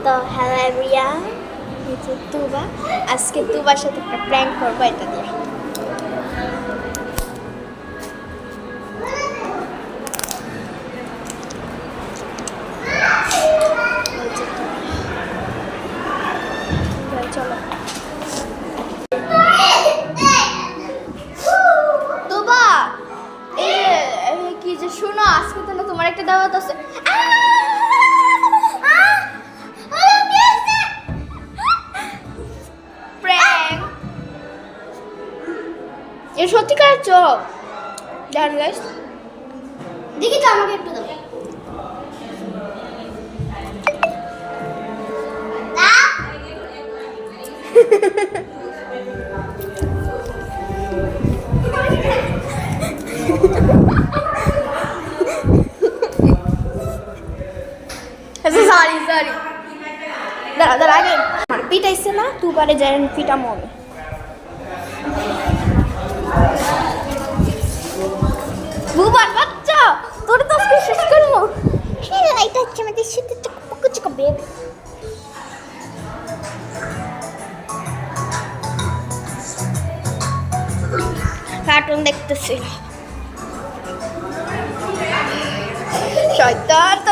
তো hello everyone, এটা তুবা। আজকে তুবার সাথে একটা প্র্যাঙ্ক করবো, এটা দিয়ে। চলো তুবা, কি যে শুনো, আজকে তো না তোমার একটা দাওয়াত আছে। এ সত্যিকার চোখ জান গাইস, দেখি তো আমাকে একটু দাও। সরি সরি, দাঁড়া দাঁড়া, আগে আমার পিটাইছে না, তুবারে যায় পিটা মনে। বুবার বাচ্চা, তোর তো আজকে শেষ করবো। এটা হচ্ছে আমাদের সাথে কুচু বেবি। কার্টুন দেখতেছিল। শয়তান, তো